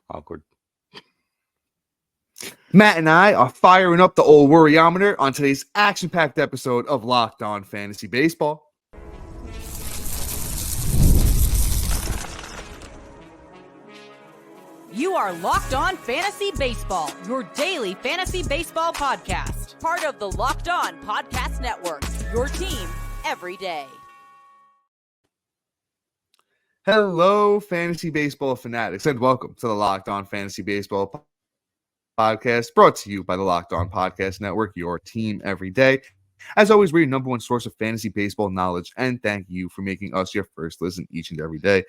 Awkward. Matt and I are firing up the old worryometer on today's action-packed episode of Locked On Fantasy Baseball. You are Locked On Fantasy Baseball, your daily fantasy baseball podcast. Part of the Locked On Podcast Network, your team every day. Hello, fantasy baseball fanatics, and welcome to the Locked On Fantasy Baseball podcast, brought to you by the Locked On Podcast Network, your team every day. As always, we're your number one source of fantasy baseball knowledge, and thank you for making us your first listen each and every day.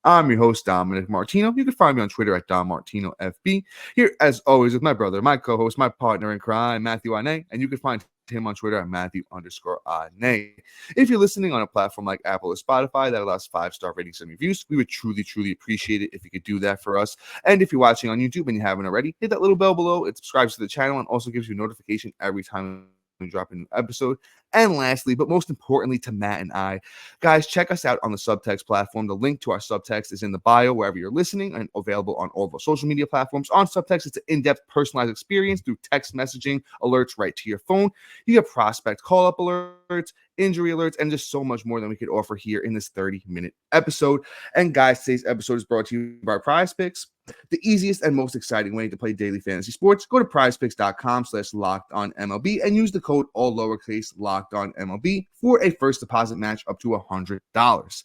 I'm your host, Dominic Martino. You can find me on Twitter at DomMartinoFB. Here, as always, with my brother, my co-host, my partner in crime, Matthew Ane, and you can find him on Twitter at Matthew_Ane. If you're listening on a platform like Apple or Spotify that allows 5-star ratings and reviews, we would truly appreciate it if you could do that for us. And if you're watching on YouTube and you haven't already, hit that little bell below. It subscribes to the channel and also gives you a notification every time we drop a new episode. And lastly, but most importantly to Matt and I, guys, check us out on the Subtext platform. The link to our Subtext is in the bio wherever you're listening and available on all of our social media platforms. On Subtext, it's an in-depth personalized experience through text messaging alerts right to your phone. You get prospect call-up alerts, injury alerts, and just so much more than we could offer here in this 30-minute episode. And guys, today's episode is brought to you by Prize Picks, the easiest and most exciting way to play daily fantasy sports. Go to prizepicks.com/LockedOnMLB and use the code all lowercase LockedOnMLB for a first deposit match up to $100.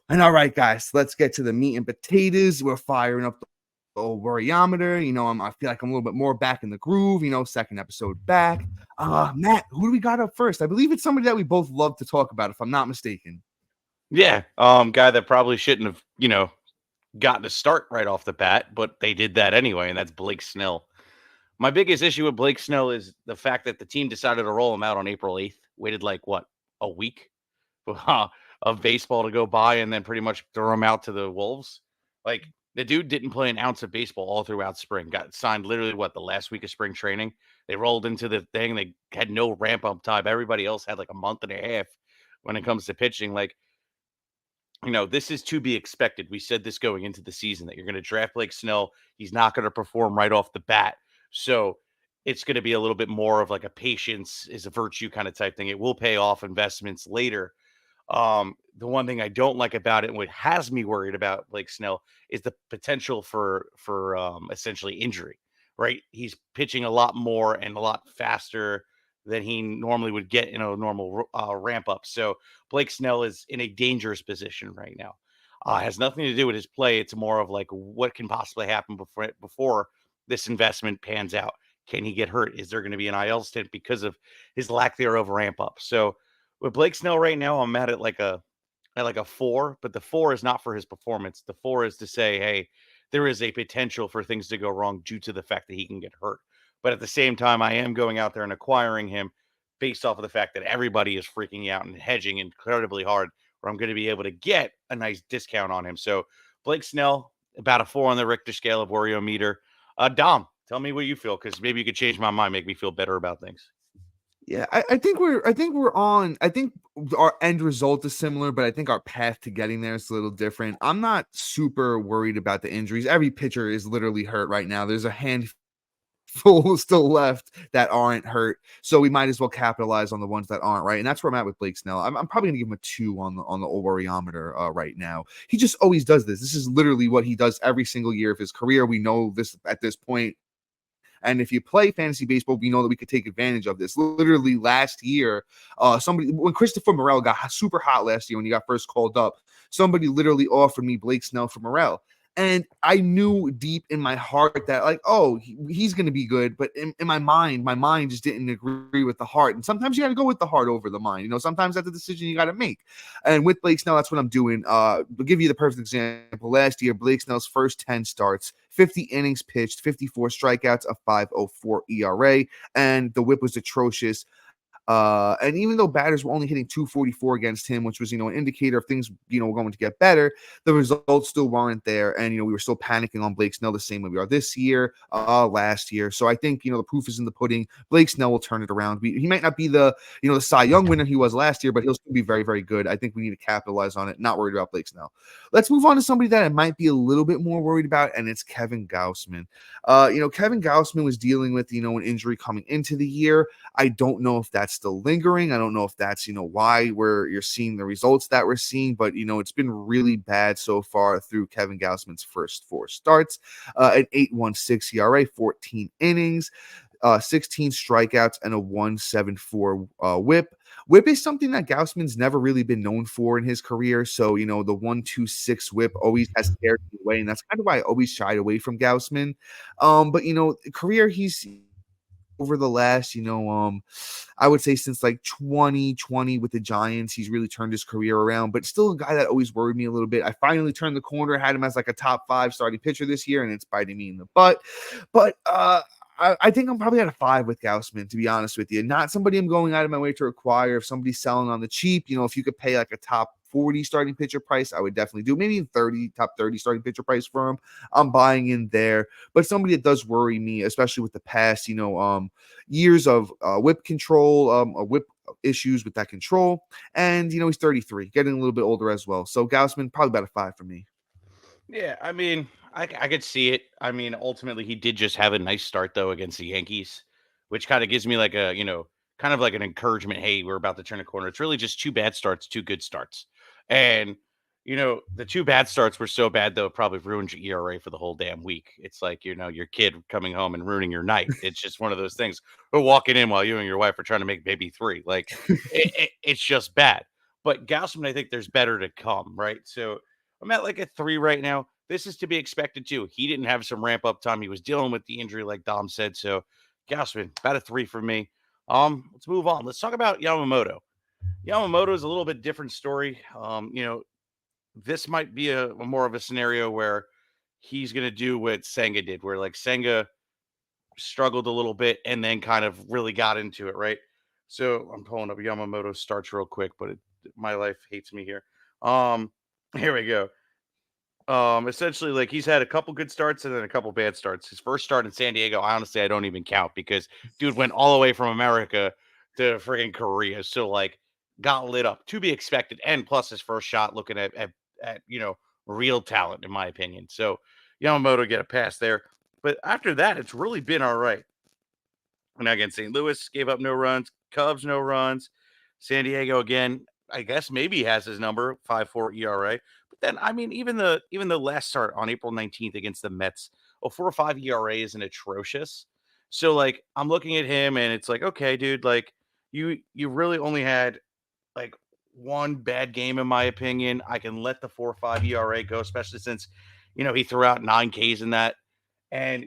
And all right, guys, let's get to the meat and potatoes. We're firing up the old worryometer. I feel like I'm a little bit more back in the groove, second episode back. Matt, who do we got up first? I believe it's somebody that we both love to talk about, if I'm not mistaken. Yeah, guy that probably shouldn't have, gotten to start right off the bat, but they did that anyway, and that's Blake Snell. My biggest issue with Blake Snell is the fact that the team decided to roll him out on April 8th, waited a week of baseball to go by, and then pretty much throw him out to the Wolves. Like, the dude didn't play an ounce of baseball all throughout spring. Got signed literally, the last week of spring training. They rolled into the thing. They had no ramp-up time. Everybody else had a month and a half when it comes to pitching. This is to be expected. We said this going into the season that you're going to draft Blake Snell. He's not going to perform right off the bat. So it's going to be a little bit more of a patience is a virtue kind of type thing. It will pay off investments later. The one thing I don't like about it, and what has me worried about Blake Snell, is the potential for essentially injury, right? He's pitching a lot more and a lot faster than he normally would get in a normal ramp up. So Blake Snell is in a dangerous position right now. Has nothing to do with his play. It's more of what can possibly happen before this investment pans out. Can he get hurt? Is there going to be an IL stint because of his lack thereof ramp up? So with Blake Snell right now, I'm at a 4, but the 4 is not for his performance. The 4 is to say, hey, there is a potential for things to go wrong due to the fact that he can get hurt. But at the same time, I am going out there and acquiring him based off of the fact that everybody is freaking out and hedging incredibly hard, where I'm going to be able to get a nice discount on him. So Blake Snell, about a 4 on the Richter scale of worryometer. Dom, tell me what you feel, because maybe you could change my mind, make me feel better about things. Yeah, I think our end result is similar, but I think our path to getting there is a little different. I'm not super worried about the injuries. Every pitcher is literally hurt right now. There's a handful still left that aren't hurt, so we might as well capitalize on the ones that aren't, right? And that's where I'm at with Blake Snell. I'm probably gonna give him a 2 on the worryometer right now. He just always does this. This is literally what he does every single year of his career. We know this at this point. And if you play fantasy baseball, we know that we could take advantage of this. Literally last year, when Christopher Morel got super hot last year when he got first called up, somebody literally offered me Blake Snell for Morel. And I knew deep in my heart that he's going to be good. But in my mind just didn't agree with the heart. And sometimes you got to go with the heart over the mind. Sometimes that's a decision you got to make. And with Blake Snell, that's what I'm doing. I'll give you the perfect example. Last year, Blake Snell's first 10 starts, 50 innings pitched, 54 strikeouts, a 5.04 ERA. And the whip was atrocious. And even though batters were only hitting 244 against him, which was, an indicator of things, were going to get better, the results still weren't there. And, we were still panicking on Blake Snell the same way we are this year, last year. So I think, the proof is in the pudding. Blake Snell will turn it around. He might not be the Cy Young winner he was last year, but he'll still be very, very good. I think we need to capitalize on it. Not worried about Blake Snell. Let's move on to somebody that I might be a little bit more worried about, and it's Kevin Gausman. Kevin Gausman was dealing with, an injury coming into the year. I don't know if that's still lingering. I don't know if that's, why you're seeing the results that we're seeing, but, it's been really bad so far through Kevin Gausman's first 4 starts. An 8.16 ERA, 14 innings, 16 strikeouts, and a 1.74 whip. Whip is something that Gausman's never really been known for in his career. So, the 1.26 whip always has scared me away. And that's kind of why I always shied away from Gausman. But, career, he's over the last, I would say since like 2020 with the Giants, he's really turned his career around, but still a guy that always worried me a little bit. I finally turned the corner, had him as like a top 5 starting pitcher this year, and it's biting me in the butt. But, I think I'm probably at a 5 with Gausman, to be honest with you. Not somebody I'm going out of my way to acquire. If somebody's selling on the cheap, if you could pay like a top 40 starting pitcher price, I would definitely do. Maybe top 30 starting pitcher price for him. I'm buying in there. But somebody that does worry me, especially with the past, years of whip control, whip issues with that control. And, he's 33, getting a little bit older as well. So Gausman, probably about a 5 for me. Yeah, I mean, I could see it. I mean, ultimately, he did just have a nice start though against the Yankees, which kind of gives me like a kind of like an encouragement. Hey, we're about to turn a corner. It's really just 2 bad starts, 2 good starts, and the 2 bad starts were so bad though, it probably ruined your ERA for the whole damn week. It's like your kid coming home and ruining your night. It's just one of those things. Or walking in while you and your wife are trying to make baby 3. Like it's just bad. But Gausman, I think there's better to come, right? So I'm at like a 3 right now. This is to be expected too. He didn't have some ramp up time. He was dealing with the injury, like Dom said. So, Gausman, about a 3 for me. Let's move on. Let's talk about Yamamoto. Yamamoto is a little bit different story. This might be a more of a scenario where he's going to do what Senga did, where like Senga struggled a little bit and then kind of really got into it, right? So I'm pulling up Yamamoto starts real quick, but my life hates me here. Here we go. Essentially, like he's had a couple good starts and then a couple bad starts. His first start in San Diego, honestly, I don't even count because dude went all the way from America to friggin' Korea. So like got lit up to be expected. And plus his first shot looking at real talent, in my opinion. So Yamamoto get a pass there. But after that, it's really been all right. And again, St. Louis gave up no runs, Cubs no runs, San Diego again. I guess maybe he has his number 5.4 ERA. But then I mean, even the last start on April 19th against the Mets, a 4.5 ERA isn't atrocious. So like I'm looking at him and it's like, okay, dude, like you really only had like one bad game in my opinion. I can let the 4.5 ERA go, especially since he threw out 9 Ks in that and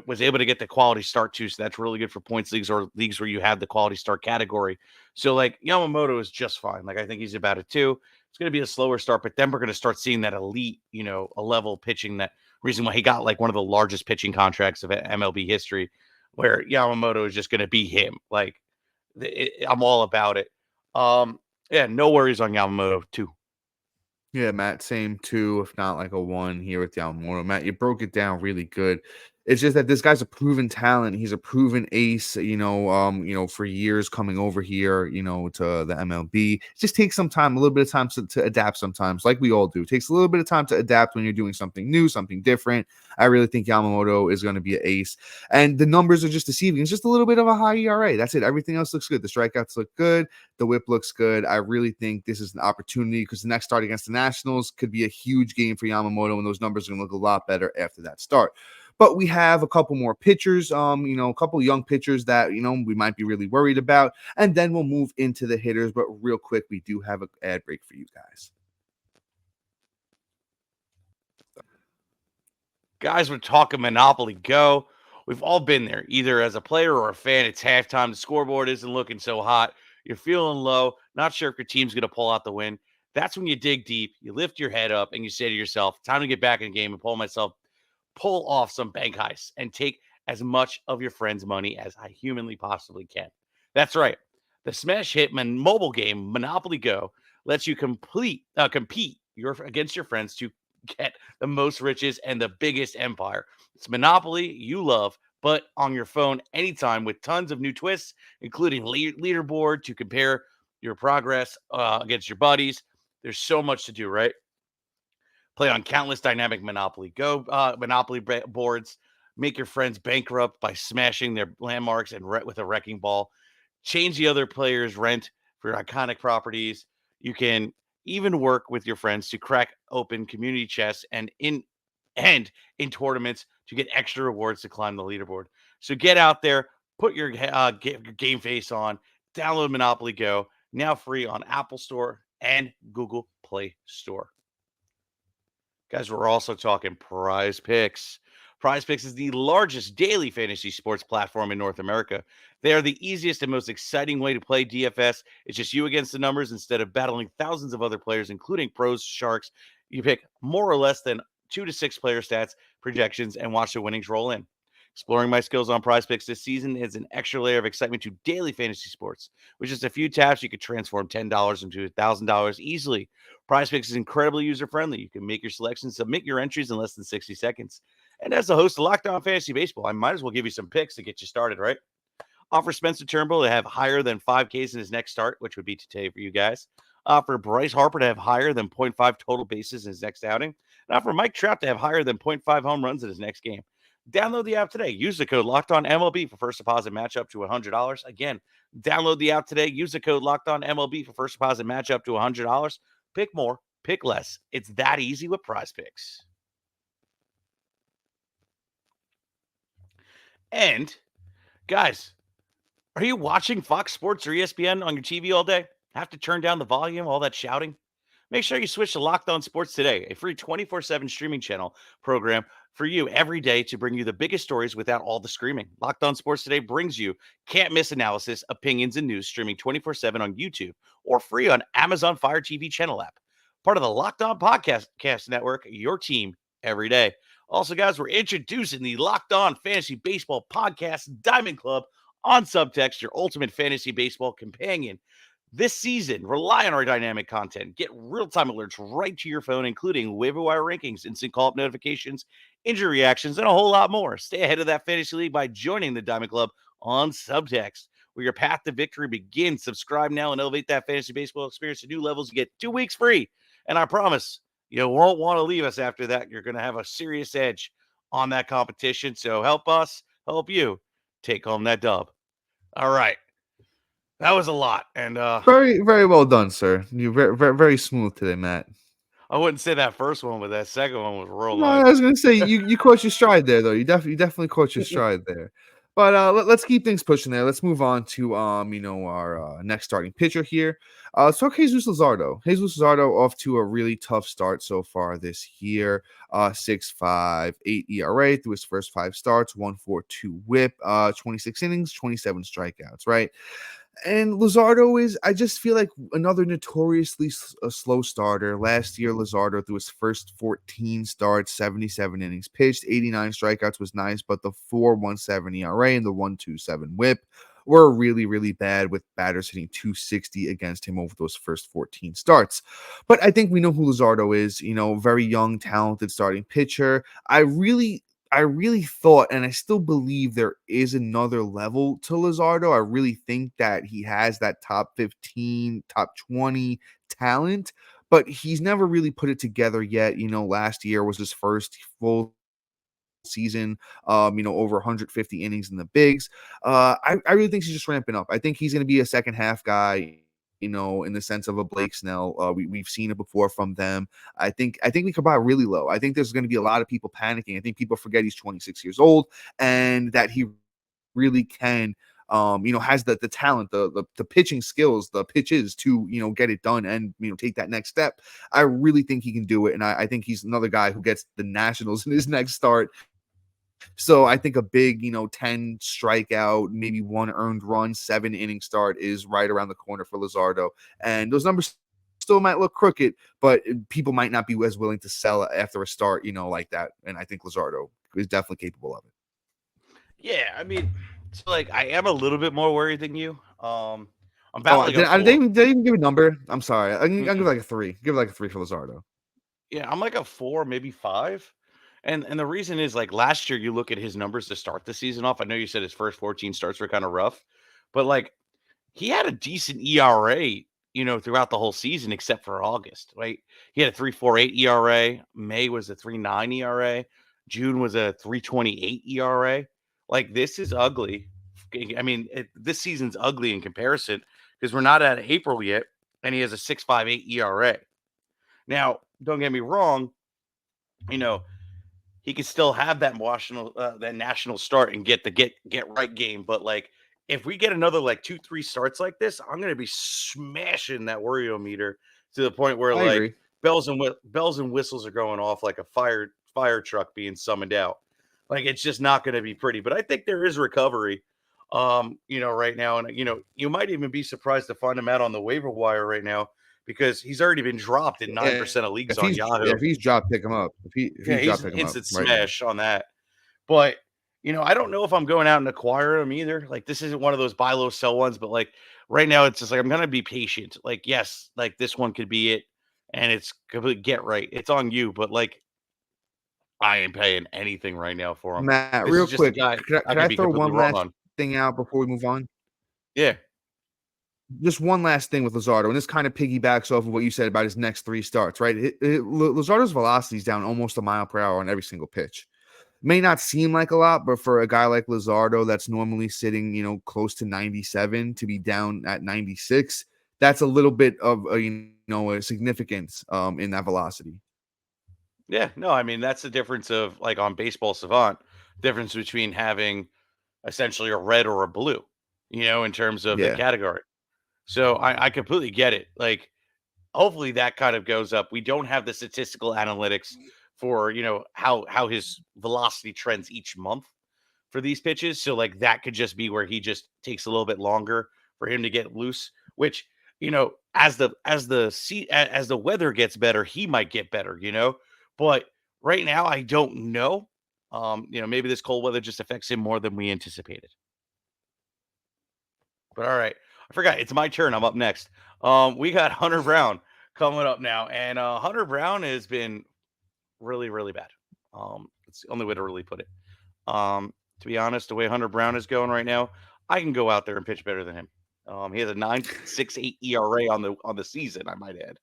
was able to get the quality start too. So that's really good for points leagues or leagues where you have the quality start category. So like Yamamoto is just fine. Like I think he's about a 2. It's going to be a slower start, but then we're going to start seeing that elite, a level pitching. That reason why he got like one of the largest pitching contracts of MLB history, where Yamamoto is just going to be him. Like I'm all about it. Yeah, no worries on Yamamoto too. Yeah, Matt, same 2, if not like a 1 here with Yamamoto. Matt, you broke it down really good. It's just that this guy's a proven talent. He's a proven ace, for years coming over here, to the MLB. It just takes some time, a little bit of time to adapt sometimes, like we all do. It takes a little bit of time to adapt when you're doing something new, something different. I really think Yamamoto is going to be an ace. And the numbers are just deceiving. It's just a little bit of a high ERA. That's it. Everything else looks good. The strikeouts look good. The whip looks good. I really think this is an opportunity because the next start against the Nationals could be a huge game for Yamamoto, and those numbers are going to look a lot better after that start. But we have a couple more pitchers, a couple young pitchers that, we might be really worried about. And then we'll move into the hitters. But real quick, we do have an ad break for you guys. Guys, we're talking Monopoly Go. We've all been there, either as a player or a fan. It's halftime. The scoreboard isn't looking so hot. You're feeling low, not sure if your team's going to pull out the win. That's when you dig deep, you lift your head up, and you say to yourself, time to get back in the game and pull off some bank heists and take as much of your friend's money as I humanly possibly can. That's right. The smash hit mobile game Monopoly Go lets you compete against your friends to get the most riches and the biggest empire. It's Monopoly you love, but on your phone anytime with tons of new twists, including leaderboard to compare your progress against your buddies. There's so much to do, right? Play on countless dynamic Monopoly Go Monopoly boards. Make your friends bankrupt by smashing their landmarks and with a wrecking ball. Change the other player's rent for iconic properties. You can even work with your friends to crack open community chests and in tournaments to get extra rewards to climb the leaderboard. So get out there, put your game face on, download Monopoly Go, now free on Apple Store and Google Play Store. Guys, we're also talking Prize Picks. Prize Picks is the largest daily fantasy sports platform in North America. They are the easiest and most exciting way to play DFS. It's just you against the numbers instead of battling thousands of other players, including pros, sharks. You pick more or less than 2 to 6 player stats, projections, and watch the winnings roll in. Exploring my skills on Prize Picks this season is an extra layer of excitement to daily fantasy sports. With just a few taps, you could transform $10 into $1,000 easily. Prize Picks is incredibly user-friendly. You can make your selections, submit your entries in less than 60 seconds. And as the host of Locked On Fantasy Baseball, I might as well give you some picks to get you started, right? Offer Spencer Turnbull to have higher than 5Ks in his next start, which would be today for you guys. Offer Bryce Harper to have higher than 0.5 total bases in his next outing. And offer Mike Trout to have higher than 0.5 home runs in his next game. Download the app today. Use the code LOCKEDONMLB for first deposit match up to $100. Again, download the app today. Use the code LOCKEDONMLB for first deposit match up to $100. Pick more, pick less. It's that easy with Prize Picks. And, guys, are you watching Fox Sports or ESPN on your TV all day? Have to turn down the volume, all that shouting? Make sure you switch to Locked On Sports today, a free 24/7 streaming channel program for you every day to bring you the biggest stories without all the screaming. Locked On Sports today brings you can't miss analysis, opinions, and news streaming 24/7 on YouTube or free on Amazon Fire TV channel app. Part of the Locked On Podcast Network, your team every day. Also, guys, we're introducing the Locked On Fantasy Baseball Podcast Diamond Club on Subtext, your ultimate fantasy baseball companion. This season, rely on our dynamic content. Get real-time alerts right to your phone, including waiver wire rankings, instant call-up notifications, injury reactions, and a whole lot more. Stay ahead of that fantasy league by joining the Diamond Club on Subtext, where your path to victory begins. Subscribe now and elevate that fantasy baseball experience to new levels. You get 2 weeks free, and I promise you won't want to leave us after that. You're going to have a serious edge on that competition, so help us help you take home that dub. All right. That was a lot, and Very, very well done, sir. You very, very, very smooth today, Matt. I wouldn't say that first one, but that second one was real No, nice. I was gonna say you caught your stride there, though. You definitely caught your stride there. But let's keep things pushing there. Let's move on to our next starting pitcher here. Let's talk Jesus Luzardo. Jesus Luzardo off to a really tough start so far this year. 6.58 ERA through his first 5 starts, 1.42 WHIP, 26 innings, 27 strikeouts. Right. And Luzardo is, I just feel like another notoriously slow starter. Last year, Luzardo, through his first 14 starts, 77 innings pitched, 89 strikeouts was nice, but the 4.17 ERA and the 1.27 WHIP were really, really bad, with batters hitting 260 against him over those first 14 starts. But I think we know who Luzardo is, very young, talented starting pitcher. I really thought, and I still believe, there is another level to Luzardo. I really think that he has that top 15, top 20 talent, but he's never really put it together yet. Last year was his first full season, over 150 innings in the bigs. I really think he's just ramping up. I think he's going to be a second half guy, in the sense of a Blake Snell. We've seen it before from them. I think we could buy really low. I think there's going to be a lot of people panicking. I think people forget he's 26 years old and that he really can, has the talent, the pitching skills, the pitches to, get it done and, take that next step. I really think he can do it. And I think he's another guy who gets the Nationals in his next start. So I think a big, 10 strikeout, maybe 1 earned run, 7 inning start is right around the corner for Luzardo. And those numbers still might look crooked, but people might not be as willing to sell after a start, like that. And I think Luzardo is definitely capable of it. Yeah, I mean, so I am a little bit more worried than you. I'm Oh, battling a I 4. didn't even give a number. I'm sorry. I can give Mm-mm. like a 3. Give it like a 3 for Luzardo. Yeah, I'm like a 4, maybe 5. And the reason is like last year, you look at his numbers to start the season off. I know you said his first 14 starts were kind of rough, but like he had a decent ERA, throughout the whole season except for August, right? He had a 3.48 ERA. May was a 3.9 ERA. June was a 3.28 ERA. Like this is ugly. I mean, this season's ugly in comparison because we're not at April yet, and he has a 6.58 ERA. Now, don't get me wrong, you know, he could still have that national start and get the get right game. But like, if we get another like 2-3 starts like this, I'm gonna be smashing that Wario meter to the point where I like agree. bells and whistles are going off like a fire truck being summoned out. Like it's just not gonna be pretty. But I think there is recovery, right now, and you might even be surprised to find him out on the waiver wire right now because he's already been dropped in 9% of leagues on Yahoo. If he's dropped, pick him up. If Yeah, he's he's dropped, an pick him up instant right now. smash on that. But, I don't know if I'm going out and acquire him either. Like, this isn't one of those buy low, sell ones, but like right now, it's just like I'm gonna be patient. Like, yes, like this one could be it, and it's complete get right. It's on you, but like I ain't paying anything right now for him. Matt, This real is just a quick, guy I could could I be throw completely one wrong last on. thing out before we move on? Yeah. Just one last thing with Luzardo, and this kind of piggybacks off of what you said about his next 3 starts, right? Luzardo's velocity is down almost a mile per hour on every single pitch. May not seem like a lot, but for a guy like Luzardo that's normally sitting, close to 97 to be down at 96, that's a little bit of a significance in that velocity. Yeah. No, I mean that's the difference of like on Baseball Savant, difference between having essentially a red or a blue, in terms of the Yeah. category. So I completely get it. Like hopefully that kind of goes up. We don't have the statistical analytics for, how his velocity trends each month for these pitches. So like that could just be where he just takes a little bit longer for him to get loose, which, as the weather gets better, he might get better. But right now I don't know. Maybe this cold weather just affects him more than we anticipated. But all right. I forgot it's my turn. I'm up next. We got Hunter Brown coming up now. And Hunter Brown has been really, really bad. It's the only way to really put it. To be honest, the way Hunter Brown is going right now, I can go out there and pitch better than him. He has a 9.68 ERA on the season, I might add.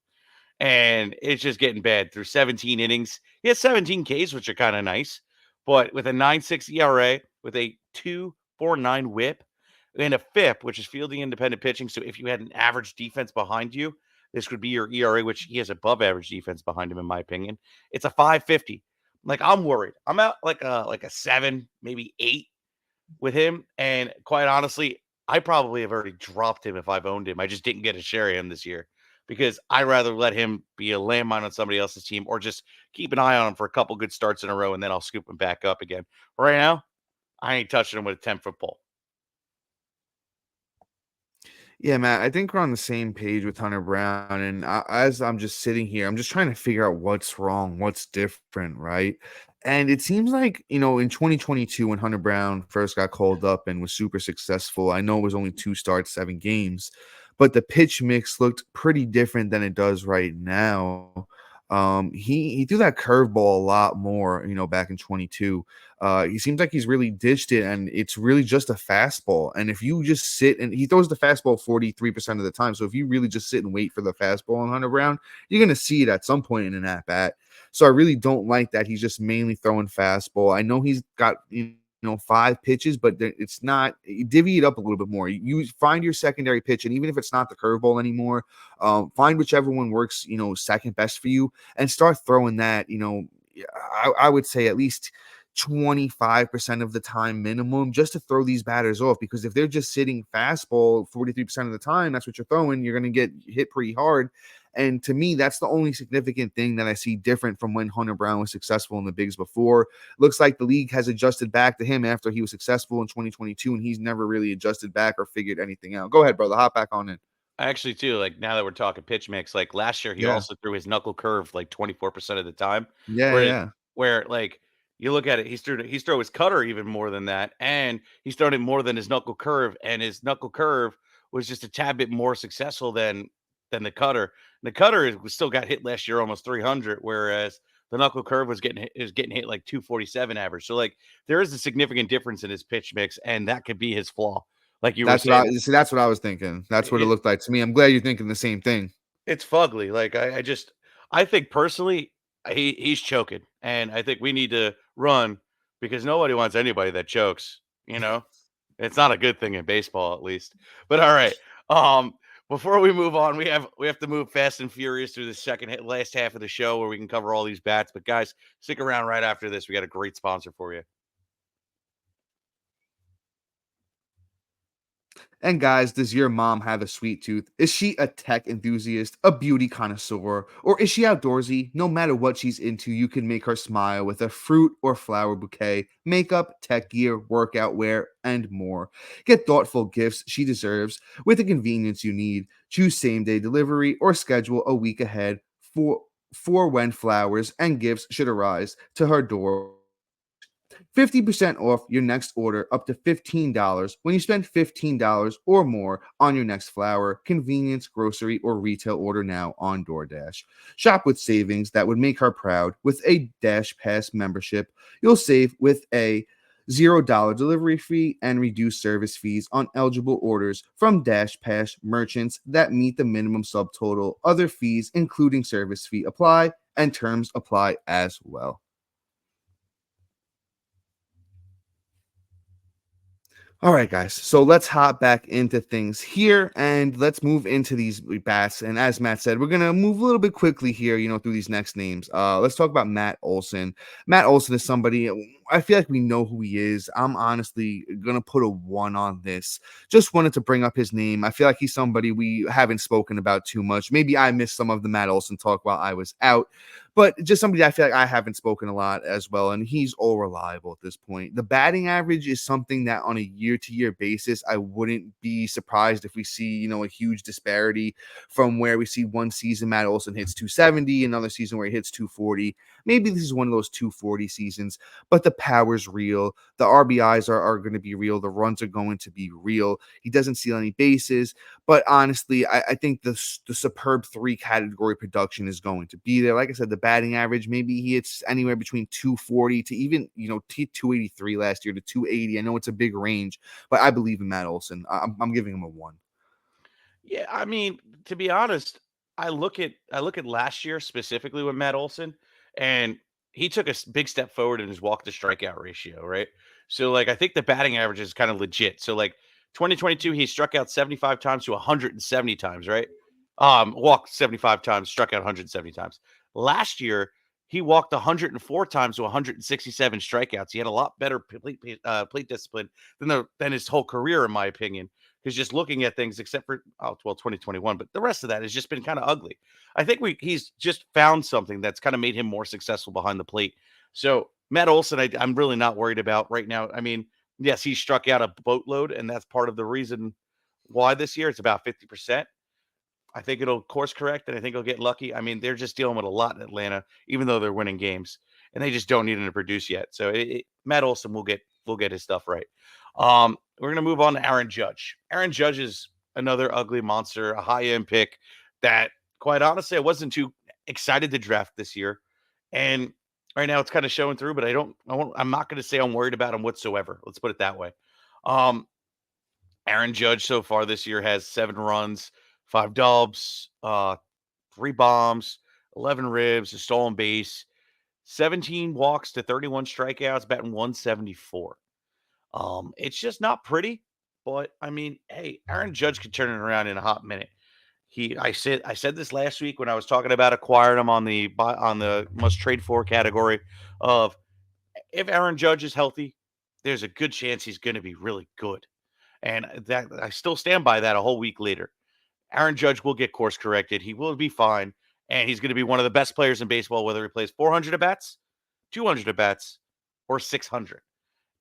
And it's just getting bad through 17 innings. He has 17 Ks, which are kind of nice. But with a 9.6 ERA, with a 2.49 whip, and a FIP, which is fielding independent pitching. So if you had an average defense behind you, this would be your ERA, which he has above average defense behind him, in my opinion. It's a 5.50. Like I'm worried. I'm out like a 7, maybe 8 with him. And quite honestly, I probably have already dropped him if I've owned him. I just didn't get a share of him this year because I rather let him be a landmine on somebody else's team or just keep an eye on him for a couple good starts in a row and then I'll scoop him back up again. Right now, I ain't touching him with a 10-foot pole. Yeah, Matt, I think we're on the same page with Hunter Brown. And as I'm just sitting here, I'm just trying to figure out what's wrong, what's different, right? And it seems like, in 2022, when Hunter Brown first got called up and was super successful, I know it was only 2 starts, 7 games, but the pitch mix looked pretty different than it does right now. He threw that curveball a lot more, back in 22. He seems like he's really ditched it, and it's really just a fastball. And if you just sit and he throws the fastball 43% of the time, so if you really just sit and wait for the fastball on Hunter Brown, you're gonna see it at some point in an at bat. So I really don't like that he's just mainly throwing fastball. I know he's got 5 pitches, but it's not. You divvy it up a little bit more. You find your secondary pitch, and even if it's not the curveball anymore, find whichever one works, second best for you, and start throwing that. I would say at least 25% of the time minimum, just to throw these batters off, because if they're just sitting fastball 43% of the time, that's what you're throwing, you're going to get hit pretty hard. And to me, that's the only significant thing that I see different from when Hunter Brown was successful in the bigs before. Looks like the league has adjusted back to him after he was successful in 2022, and he's never really adjusted back or figured anything out. Go ahead, brother. Hop back on in. Actually, too, like now that we're talking pitch mix, like last year he Yeah. also threw his knuckle curve like 24% of the time. Yeah, Where yeah. where like you look at it, he's throw his cutter even more than that, and he's thrown it more than his knuckle curve, and his knuckle curve was just a tad bit more successful than the cutter. The cutter still got hit last year almost 300, whereas the knuckle curve was getting hit like 247 average. So like there is a significant difference in his pitch mix, and that could be his flaw. Like you were That's what I saying, see. That's what I was thinking. That's what it it, looked like to me. I'm glad you're thinking the same thing. it's fugly. Like I think personally he's choking, and I think we need to run because nobody wants anybody that chokes. You know, it's not a good thing in baseball, at least. But all right. Um, Before we move on, we have to move fast and furious through the last half of the show where we can cover all these bats. But guys, stick around right after this. We got a great sponsor for you. And guys, does your mom have a sweet tooth? Is she a tech enthusiast, a beauty connoisseur, or is she outdoorsy? No matter what she's into, you can make her smile with a fruit or flower bouquet, makeup, tech gear, workout wear, and more. Get thoughtful gifts she deserves with the convenience you need. Choose same-day delivery or schedule a week ahead for when flowers and gifts should arrive to her door. 50% off your next order up to $15 when you spend $15 or more on your next flower, convenience, grocery, or retail order now on DoorDash. Shop with savings that would make her proud. With a Dash Pass membership, you'll save with a $0 delivery fee and reduced service fees on eligible orders from Dash Pass merchants that meet the minimum subtotal. Other fees, including service fee, apply, and terms apply as well. All right, guys. So let's hop back into things here and let's move into these bats. And as Matt said, we're going to move a little bit quickly here, through these next names. Let's talk about Matt Olson. Matt Olson is somebody I feel like we know who he is. I'm honestly going to put a 1 on this. Just wanted to bring up his name. I feel like he's somebody we haven't spoken about too much. Maybe I missed some of the Matt Olson talk while I was out, but just somebody I feel like I haven't spoken a lot as well. And he's all reliable at this point. The batting average is something that on a year-to-year basis, I wouldn't be surprised if we see, a huge disparity from where we see one season Matt Olson hits 270, another season where he hits 240. Maybe this is one of those 240 seasons, but the power's real. The RBIs are going to be real. The runs are going to be real. He doesn't steal any bases, but honestly, I think the superb 3 category production is going to be there. Like I said, the batting average, maybe he hits anywhere between 240 to even, 283 last year to 280. I know it's a big range, but I believe in Matt Olson. I'm giving him a 1. Yeah, I mean, to be honest, I look at last year specifically with Matt Olson, and he took a big step forward in his walk to strikeout ratio, right? So like I think the batting average is kind of legit. So like 2022, he struck out 75 times to 170 times, right? Walked 75 times, struck out 170 times. Last year, he walked 104 times to 167 strikeouts. He had a lot better plate discipline than his whole career, in my opinion. Because just looking at things, except for 2021, but the rest of that has just been kind of ugly. I think he's just found something that's kind of made him more successful behind the plate. So Matt Olson, I'm really not worried about right now. I mean, yes, he struck out a boatload, and that's part of the reason why this year it's about 50%. I think it'll course correct, and I think he'll get lucky. I mean, they're just dealing with a lot in Atlanta, even though they're winning games, and they just don't need him to produce yet. So Matt Olson will get his stuff right. We're gonna move on to Aaron Judge. Aaron Judge is another ugly monster, a high end pick that, quite honestly, I wasn't too excited to draft this year, and right now it's kind of showing through. But I'm not going to say I'm worried about him whatsoever. Let's put it that way. Um, Aaron Judge so far this year has 7 runs, 5 dubs, 3 bombs, 11 ribs, a stolen base, 17 walks to 31 strikeouts, batting 174. It's just not pretty, but I mean, hey, Aaron Judge could turn it around in a hot minute. I said this last week when I was talking about acquiring him on the must trade for category of if Aaron Judge is healthy, there's a good chance he's going to be really good. And that I still stand by that a whole week later. Aaron Judge will get course corrected. He will be fine. And he's going to be one of the best players in baseball, whether he plays 400 at bats, 200 at bats, or 600.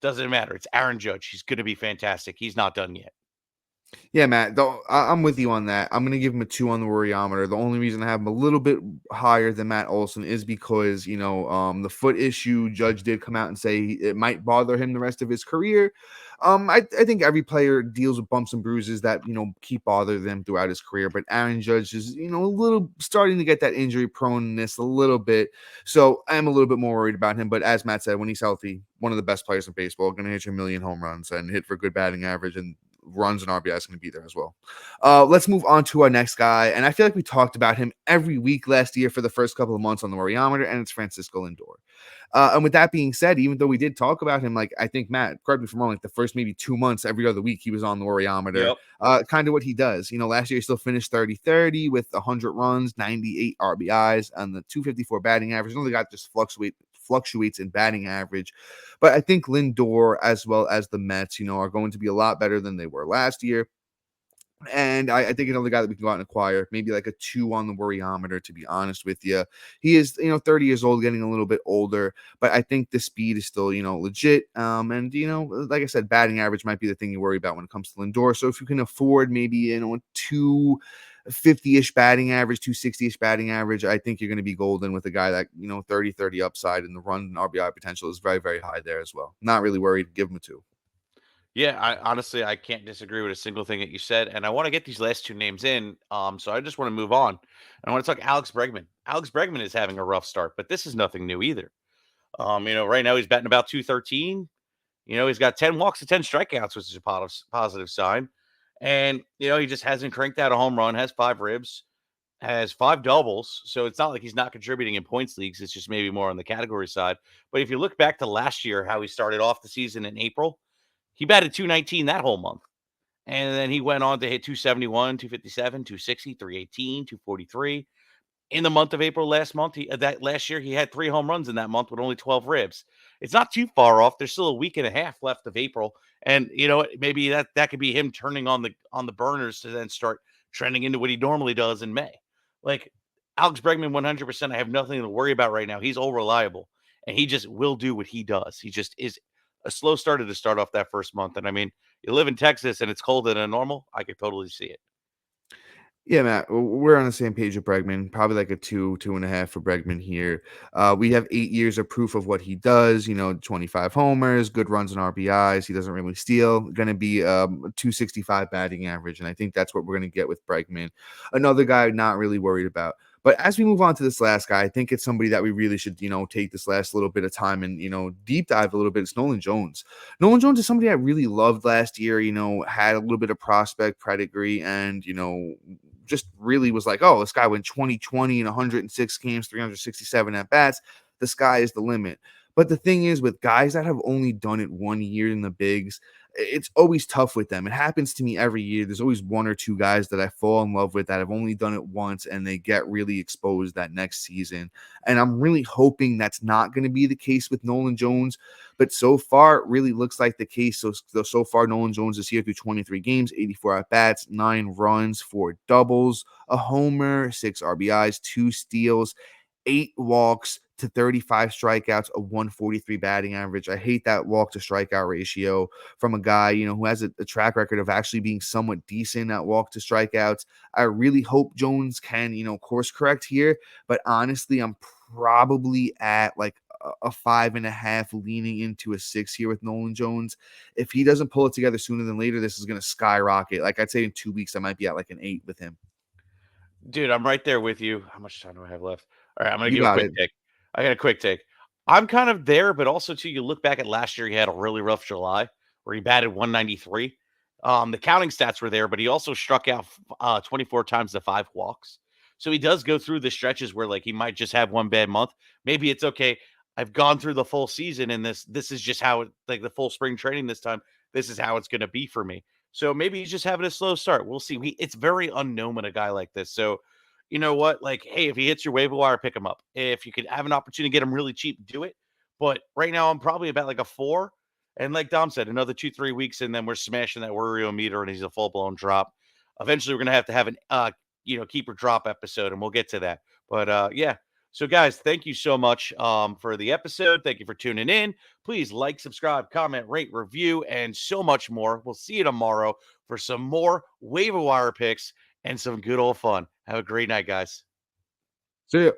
Doesn't matter. It's Aaron Judge. He's going to be fantastic. He's not done yet. Yeah, Matt, I'm with you on that. I'm going to give him a 2 on the worryometer. The only reason I have him a little bit higher than Matt Olson is because, the foot issue, Judge did come out and say it might bother him the rest of his career. I think every player deals with bumps and bruises that, keep bothering them throughout his career. But Aaron Judge is, a little starting to get that injury proneness a little bit. So I'm a little bit more worried about him. But as Matt said, when he's healthy, one of the best players in baseball, going to hit you a million home runs and hit for good batting average and runs and RBIs going to be there as well. Let's move on to our next guy. And I feel like we talked about him every week last year for the first couple of months on the worryometer, and it's Francisco Lindor. And with that being said, even though we did talk about him, like I think Matt, correct me if I'm wrong, like the first maybe 2 months, every other week he was on the worryometer. Kind of what he does. Last year he still finished 30-30 with 100 runs, 98 RBIs, and the 254 batting average. Another guy just fluctuates in batting average. But I think Lindor, as well as the Mets, are going to be a lot better than they were last year. And I think another guy that we can go out and acquire, maybe like a 2 on the worryometer, to be honest with you. He is, 30 years old, getting a little bit older, but I think the speed is still, legit. And, like I said, batting average might be the thing you worry about when it comes to Lindor. So if you can afford maybe, a 250-ish batting average, 260-ish batting average, I think you're going to be golden with a guy that, 30-30 upside, and the run and RBI potential is very, very high there as well. Not really worried. Give him a 2. Yeah, I can't disagree with a single thing that you said, and I want to get these last two names in. So I just want to move on. And I want to talk Alex Bregman. Alex Bregman is having a rough start, but this is nothing new either. Right now he's batting about 213. He's got 10 walks and 10 strikeouts, which is a positive sign. And he just hasn't cranked out a home run. Has 5 ribs, has 5 doubles. So it's not like he's not contributing in points leagues. It's just maybe more on the category side. But if you look back to last year, how he started off the season in April. He batted 219 that whole month. And then he went on to hit 271, 257, 260, 318, 243. In the month of April that last year, he had 3 home runs in that month with only 12 ribs. It's not too far off. There's still a week and a half left of April. And maybe that could be him turning on the burners to then start trending into what he normally does in May. Like Alex Bregman, 100%. I have nothing to worry about right now. He's all reliable, and he just will do what he does. He just is a slow starter to start off that first month. And I mean, you live in Texas and it's colder than normal. I could totally see it. Yeah, Matt, we're on the same page with Bregman. Probably like a 2.5 for Bregman here. We have 8 years of proof of what he does. 25 homers, good runs and RBIs. He doesn't really steal. Going to be 265 batting average, and I think that's what we're going to get with Bregman. Another guy not really worried about. But as we move on to this last guy, I think it's somebody that we really should, take this last little bit of time and, deep dive a little bit. It's Nolan Jones. Nolan Jones is somebody I really loved last year, had a little bit of prospect pedigree and, just really was like, oh, this guy went 20-20 in 106 games, 367 at bats. The sky is the limit. But the thing is, with guys that have only done it 1 year in the bigs, it's always tough with them. It happens to me every year. There's always 1 or 2 guys that I fall in love with that have only done it once, and they get really exposed that next season. And I'm really hoping that's not going to be the case with Nolan Jones. But so far, it really looks like the case. So far, Nolan Jones is here through 23 games, 84 at-bats, 9 runs, 4 doubles, a homer, 6 RBIs, 2 steals, 8 walks to 35 strikeouts, a 143 batting average. I hate that walk to strikeout ratio from a guy, who has a track record of actually being somewhat decent at walk to strikeouts. I really hope Jones can, course correct here. But honestly, I'm probably at like a 5.5 leaning into a 6 here with Nolan Jones. If he doesn't pull it together sooner than later, this is going to skyrocket. Like I'd say in 2 weeks, I might be at like an 8 with him. Dude, I'm right there with you. How much time do I have left? All right, I'm going to You give a got quick it. take. I got a quick take. I'm kind of there, but also, too, you look back at last year, he had a really rough July where he batted 193. The counting stats were there, but he also struck out 24 times the 5 walks. So he does go through the stretches where, like, he might just have one bad month. Maybe it's okay. I've gone through the full season, and this is just how, like, the full spring training this time, this is how it's going to be for me. So maybe he's just having a slow start. We'll see. It's very unknown with a guy like this. So, you know what? Like, hey, if he hits your waiver wire, pick him up. If you could have an opportunity to get him really cheap, do it. But right now, I'm probably about like a 4. And like Dom said, another 2-3 weeks, and then we're smashing that worry meter, and he's a full blown drop. Eventually, we're gonna have to have an keeper drop episode, and we'll get to that. But yeah. So, guys, thank you so much for the episode. Thank you for tuning in. Please like, subscribe, comment, rate, review, and so much more. We'll see you tomorrow for some more waiver wire picks and some good old fun. Have a great night, guys. See ya.